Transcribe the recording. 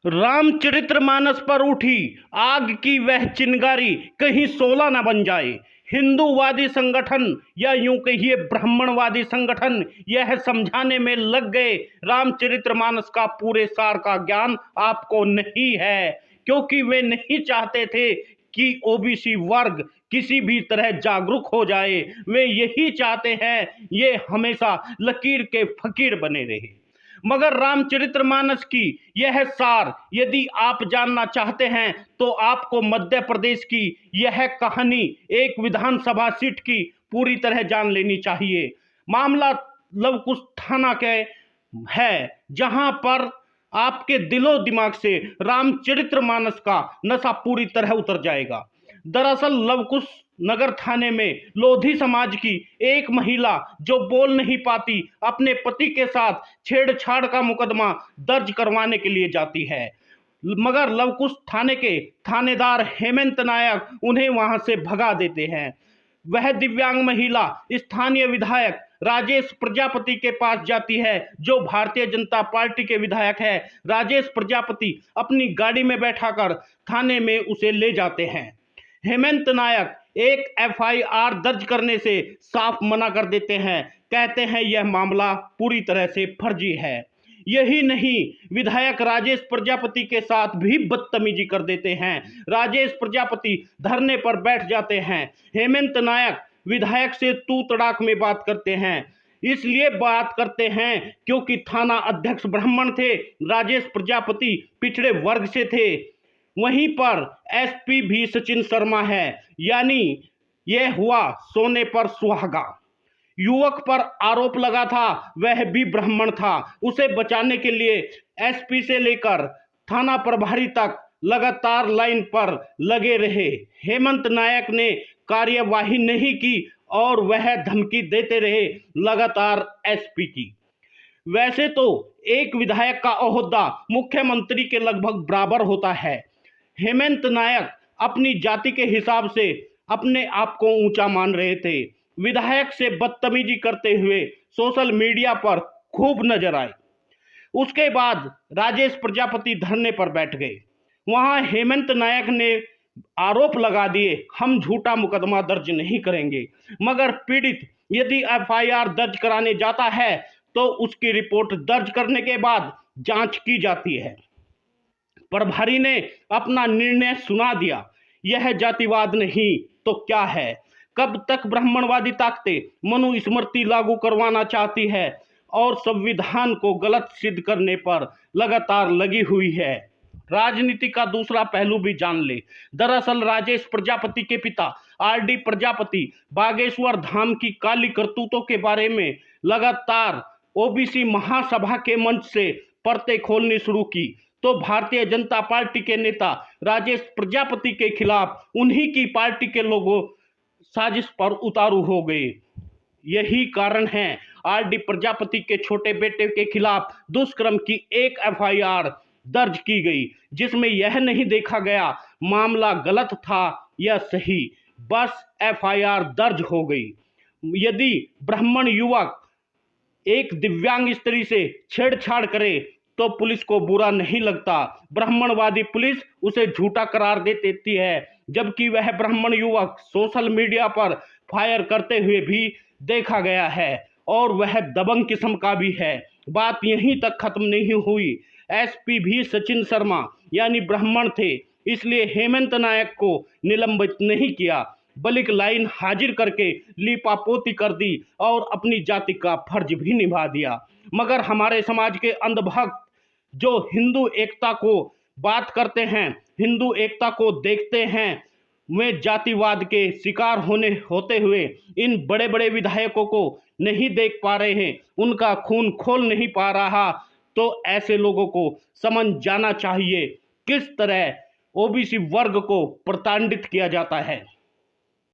रामचरितमानस पर उठी आग की वह चिंगारी कहीं शोला न बन जाए। हिंदूवादी संगठन या यूं कहिए ब्राह्मणवादी संगठन यह समझाने में लग गए रामचरितमानस का पूरे सार का ज्ञान आपको नहीं है, क्योंकि वे नहीं चाहते थे कि ओबीसी वर्ग किसी भी तरह जागरूक हो जाए। वे यही चाहते हैं ये हमेशा लकीर के फकीर बने रहे। मगर रामचरितमानस की यह सार यदि आप जानना चाहते हैं तो आपको मध्य प्रदेश की यह कहानी एक विधानसभा सीट की पूरी तरह जान लेनी चाहिए। मामला लवकुश थाना के है, जहां पर आपके दिलो दिमाग से रामचरितमानस का नशा पूरी तरह उतर जाएगा। दरअसल लवकुश नगर थाने में लोधी समाज की एक महिला जो बोल नहीं पाती अपने पति के साथ छेड़छाड़ का मुकदमा दर्ज करवाने के लिए जाती है, मगर लवकुश थाने के थानेदार हेमंत नायक उन्हें वहां से भगा देते हैं। वह दिव्यांग महिला स्थानीय विधायक राजेश प्रजापति के पास जाती है, जो भारतीय जनता पार्टी के विधायक है। राजेश प्रजापति अपनी गाड़ी में बैठाकर थाने में उसे ले जाते हैं। हेमंत नायक एक एफआईआर दर्ज करने से साफ मना कर देते हैं, कहते हैं यह मामला पूरी तरह से फर्जी है। यही नहीं, विधायक राजेश प्रजापति के साथ भी बदतमीजी कर देते हैं। राजेश प्रजापति धरने पर बैठ जाते हैं। हेमंत नायक विधायक से तू तड़ाक में बात करते हैं। इसलिए बात करते हैं क्योंकि थाना अध्यक्ष ब्राह्मण थे, राजेश प्रजापति पिछड़े वर्ग से थे। वहीं पर एसपी भी सचिन शर्मा है, यानी यह हुआ सोने पर सुहागा। युवक पर आरोप लगा था, वह भी ब्राह्मण था। उसे बचाने के लिए एसपी से लेकर थाना प्रभारी तक लगातार लाइन पर लगे रहे। हेमंत नायक ने कार्यवाही नहीं की और वह धमकी देते रहे लगातार एसपी की। वैसे तो एक विधायक का ओहदा मुख्यमंत्री के लगभग बराबर होता है। हेमंत नायक अपनी जाति के हिसाब से अपने आप को ऊंचा मान रहे थे। विधायक से बदतमीजी करते हुए सोशल मीडिया पर खूब नजर आए। उसके बाद राजेश प्रजापति धरने पर बैठ गए। वहां हेमंत नायक ने आरोप लगा दिए, हम झूठा मुकदमा दर्ज नहीं करेंगे। मगर पीड़ित यदि एफआईआर दर्ज कराने जाता है तो उसकी रिपोर्ट दर्ज करने के बाद जांच की जाती है। प्रभारी ने अपना निर्णय सुना दिया। यह जातिवाद नहीं तो क्या है? कब तक ब्राह्मणवादी ताकतें मनुस्मृति लागू करवाना चाहती है और संविधान को गलत सिद्ध करने पर लगातार लगी हुई है। राजनीति का दूसरा पहलू भी जान ले। दरअसल राजेश प्रजापति के पिता आरडी प्रजापति बागेश्वर धाम की काली करतूतों के बारे में लगातार ओबीसी महासभा के मंच से परतें खोलनी शुरू की, तो भारतीय जनता पार्टी के नेता राजेश प्रजापति के खिलाफ उन्हीं की पार्टी के लोगों साजिश पर उतारू हो गए। यही कारण है आरडी प्रजापति के छोटे बेटे के खिलाफ दुष्कर्म की एक एफआईआर दर्ज की गई, जिसमें यह नहीं देखा गया मामला गलत था या सही, बस एफआईआर दर्ज हो गई। यदि ब्राह्मण युवक एक दिव्यांग स्त्री से छेड़छाड़ करे तो पुलिस को बुरा नहीं लगता। ब्राह्मणवादी पुलिस उसे झूठा करार दे देती है, जबकि वह ब्राह्मण युवक सोशल मीडिया पर फायर करते हुए भी देखा गया है और वह दबंग किस्म का भी है। बात यहीं तक खत्म नहीं हुई। एसपी भी सचिन शर्मा यानी ब्राह्मण थे, इसलिए हेमंत नायक को निलंबित नहीं किया, बल्कि लाइन हाजिर करके लीपापोती कर दी और अपनी जाति का फर्ज भी निभा दिया। मगर हमारे समाज के अंधभक्त जो हिंदू एकता को बात करते हैं, हिंदू एकता को देखते हैं, वे जातिवाद के शिकार होते हुए इन बड़े बड़े विधायकों को नहीं देख पा रहे हैं, उनका खून खोल नहीं पा रहा। तो ऐसे लोगों को समझ जाना चाहिए किस तरह ओबीसी वर्ग को प्रताड़ित किया जाता है।